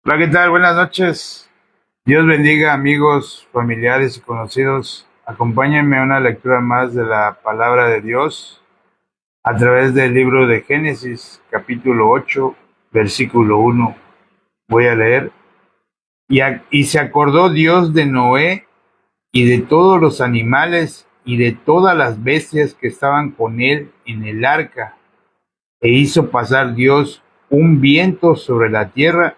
Hola, ¿qué tal? Buenas noches. Dios bendiga amigos, familiares y conocidos. Acompáñenme a una lectura más de la palabra de Dios a través del libro de Génesis, capítulo 8, versículo 1. Voy a leer. Y se acordó Dios de Noé y de todos los animales y de todas las bestias que estaban con él en el arca, e hizo pasar Dios un viento sobre la tierra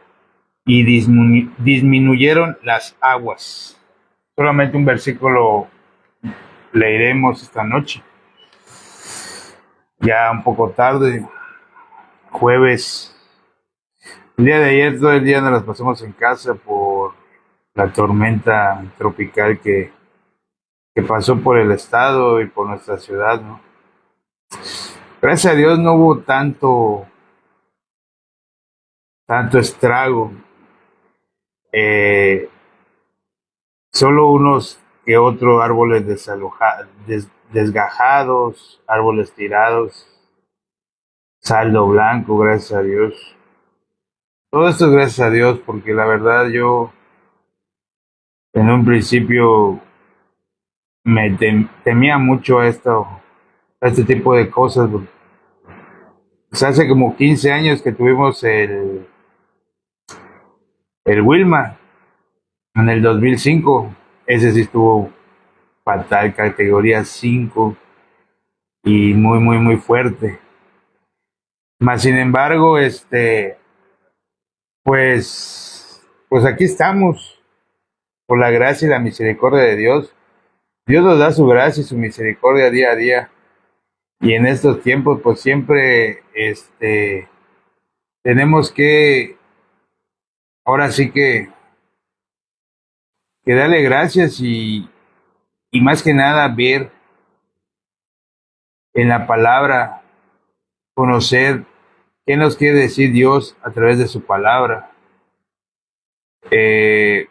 y disminuyeron las aguas. Solamente un versículo leeremos esta noche, ya un poco tarde, jueves. El día de ayer todo el día nos las pasamos en casa por la tormenta tropical que pasó por el estado y por nuestra ciudad, ¿no? Gracias a Dios no hubo tanto estrago. Eh, Solo unos que otros árboles desgajados, árboles tirados, saldo blanco, gracias a Dios. Todo esto es gracias a Dios, porque la verdad yo en un principio temía mucho a este tipo de cosas. Pues hace como 15 años que tuvimos el Wilma en el 2005. Ese sí estuvo fatal, categoría 5 y muy, muy, muy fuerte. Más sin embargo, pues aquí estamos, por la gracia y la misericordia de Dios. Dios nos da su gracia y su misericordia día a día. Y en estos tiempos, pues siempre, tenemos que, ahora sí que darle gracias y más que nada ver en la palabra, conocer qué nos quiere decir Dios a través de su palabra. Eh,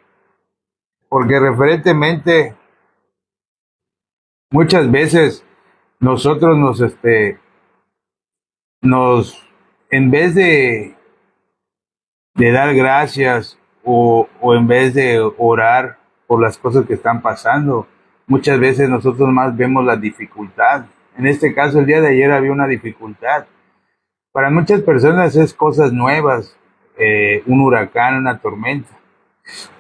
Porque referentemente, muchas veces nosotros nos, en vez de dar gracias o en vez de orar por las cosas que están pasando, muchas veces nosotros más vemos la dificultad. En este caso, el día de ayer había una dificultad. Para muchas personas es cosas nuevas, un huracán, una tormenta.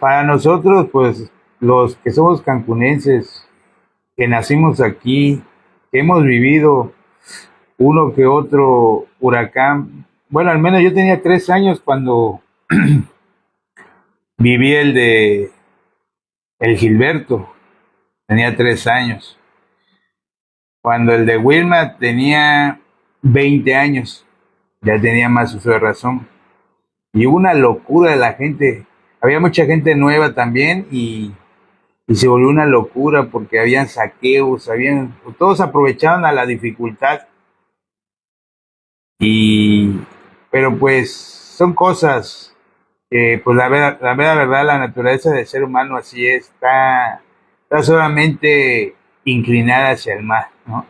Para nosotros, pues, los que somos cancunenses, que nacimos aquí, que hemos vivido uno que otro huracán. Bueno, al menos yo tenía 3 años cuando viví el Gilberto, tenía 3 años. Cuando el de Wilma tenía 20 años, ya tenía más uso de razón. Y hubo una locura de la gente. Había mucha gente nueva también y se volvió una locura porque habían saqueos, todos aprovechaban a la dificultad. Y, pero pues son cosas que, pues la verdad, la naturaleza del ser humano así es, está solamente inclinada hacia el mal, ¿no?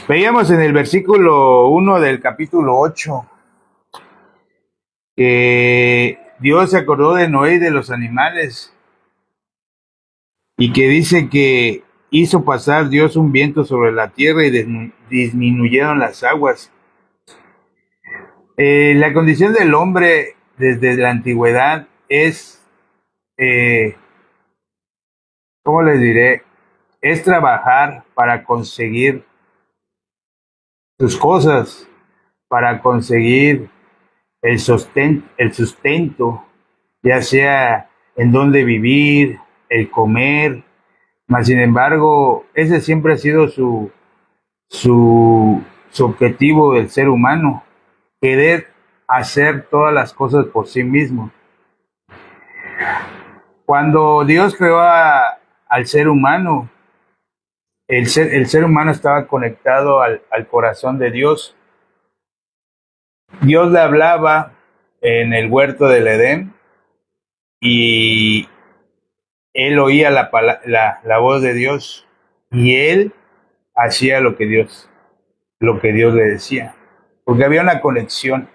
Veíamos en el versículo 1 del capítulo 8 que Dios se acordó de Noé y de los animales y que dice que hizo pasar Dios un viento sobre la tierra y disminuyeron las aguas. La condición del hombre desde la antigüedad es, eh, ¿cómo les diré? Es trabajar para conseguir sus cosas, para conseguir el sustento, ya sea en dónde vivir, el comer. Mas, sin embargo, ese siempre ha sido su, su objetivo del ser humano, querer hacer todas las cosas por sí mismo. Cuando Dios creó al ser humano, el ser humano estaba conectado al corazón de Dios. Dios le hablaba en el huerto del Edén y él oía la voz de Dios y él hacía lo que Dios le decía, porque había una conexión.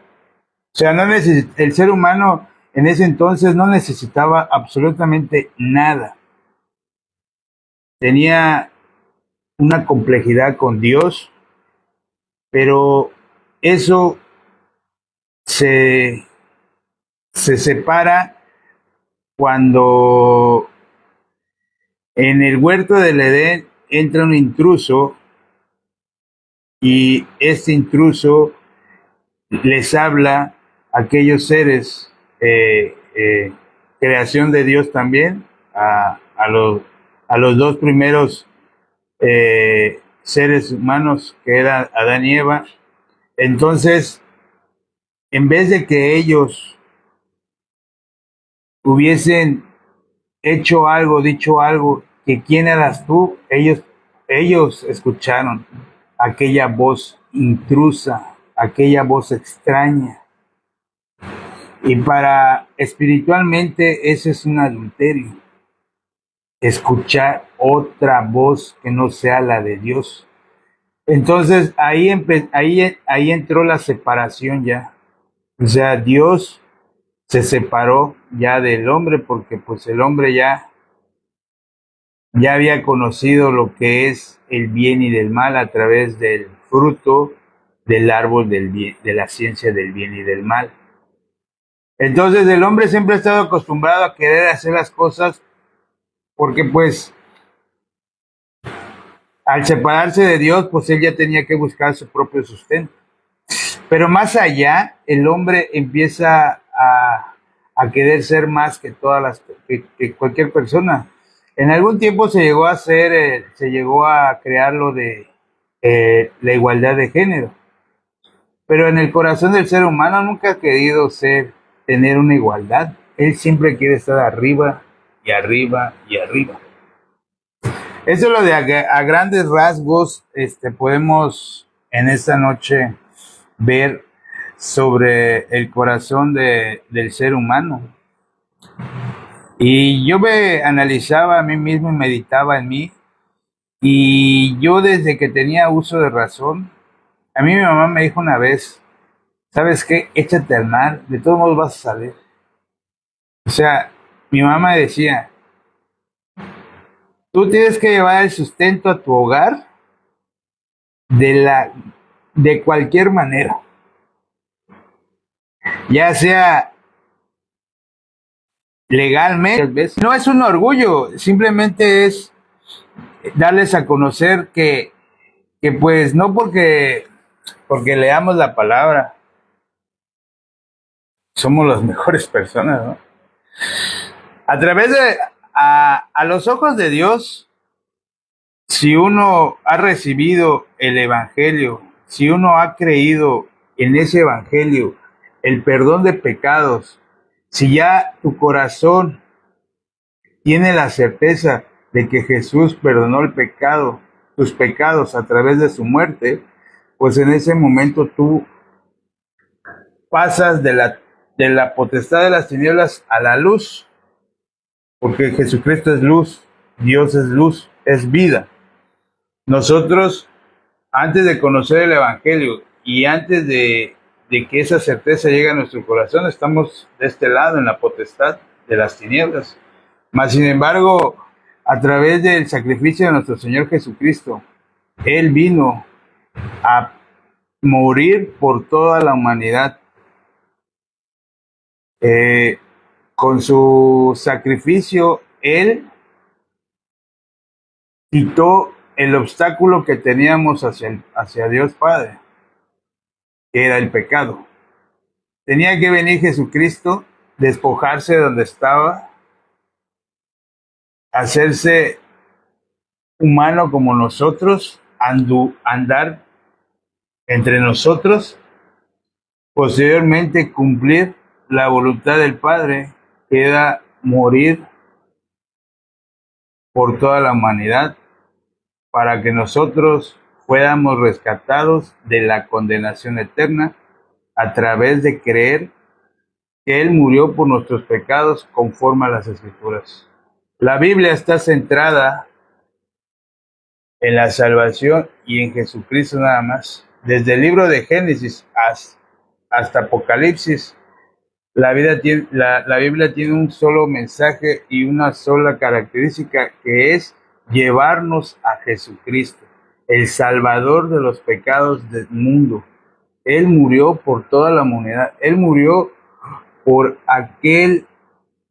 O sea, no el ser humano en ese entonces no necesitaba absolutamente nada. Tenía una complejidad con Dios, pero eso se, se separa cuando en el huerto del Edén entra un intruso y este intruso les habla a aquellos seres, creación de Dios también, a los dos primeros seres humanos que eran Adán y Eva. Entonces, en vez de que ellos hubiesen hecho algo, dicho algo, que quién eras tú, ellos escucharon aquella voz intrusa, aquella voz extraña. Y para espiritualmente ese es un adulterio, escuchar otra voz que no sea la de Dios. Entonces ahí entró la separación ya. O sea, Dios se separó ya del hombre porque pues el hombre ya había conocido lo que es el bien y del mal a través del fruto del árbol del bien, de la ciencia del bien y del mal. Entonces el hombre siempre ha estado acostumbrado a querer hacer las cosas porque pues al separarse de Dios, pues él ya tenía que buscar su propio sustento. Pero más allá, el hombre empieza a querer ser más que que cualquier persona. En algún tiempo se llegó a hacer, se llegó a crear lo de la igualdad de género. Pero en el corazón del ser humano nunca ha querido tener una igualdad. Él siempre quiere estar arriba y arriba y arriba. Eso es lo de a grandes rasgos, podemos en esta noche ver sobre el corazón del ser humano. Y yo me analizaba a mí mismo y meditaba en mí. Y yo desde que tenía uso de razón, a mí mi mamá me dijo una vez, ¿sabes qué? Échate al mar, de todos modos vas a salir. O sea, mi mamá decía, tú tienes que llevar el sustento a tu hogar de de cualquier manera, ya sea legalmente. No es un orgullo, simplemente es darles a conocer que pues no porque leamos la palabra, somos las mejores personas, ¿no? A través a los ojos de Dios, si uno ha recibido el Evangelio, si uno ha creído en ese Evangelio, el perdón de pecados, si ya tu corazón tiene la certeza de que Jesús perdonó tus pecados a través de su muerte, pues en ese momento tú pasas de la potestad de las tinieblas a la luz, porque Jesucristo es luz, Dios es luz, es vida. Nosotros, antes de conocer el Evangelio y antes de que esa certeza llegue a nuestro corazón, estamos de este lado en la potestad de las tinieblas. Mas, sin embargo, a través del sacrificio de nuestro Señor Jesucristo, Él vino a morir por toda la humanidad. Con su sacrificio, Él quitó el obstáculo que teníamos hacia Dios Padre, que era el pecado. Tenía que venir Jesucristo, despojarse de donde estaba, hacerse humano como nosotros, andar entre nosotros, posteriormente cumplir la voluntad del Padre, que era morir por toda la humanidad, para que nosotros fuéramos rescatados de la condenación eterna a través de creer que Él murió por nuestros pecados conforme a las Escrituras. La Biblia está centrada en la salvación y en Jesucristo nada más. Desde el libro de Génesis hasta Apocalipsis, La Biblia tiene un solo mensaje y una sola característica, que es llevarnos a Jesucristo, el Salvador de los pecados del mundo. Él murió por toda la humanidad. Él murió por aquel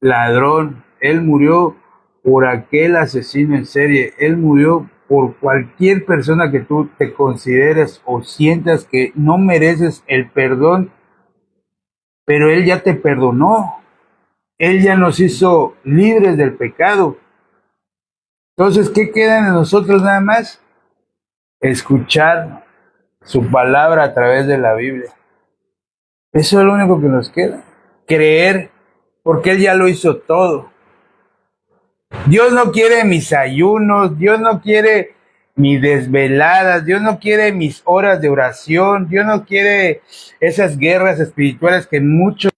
ladrón. Él murió por aquel asesino en serie. Él murió por cualquier persona que tú te consideres o sientas que no mereces el perdón, pero Él ya te perdonó. Él ya nos hizo libres del pecado. Entonces, ¿qué queda de nosotros nada más? Escuchar su palabra a través de la Biblia. Eso es lo único que nos queda. Creer, porque Él ya lo hizo todo. Dios no quiere mis ayunos, Dios no quiere mis desveladas, Dios no quiere mis horas de oración, Dios no quiere esas guerras espirituales que muchos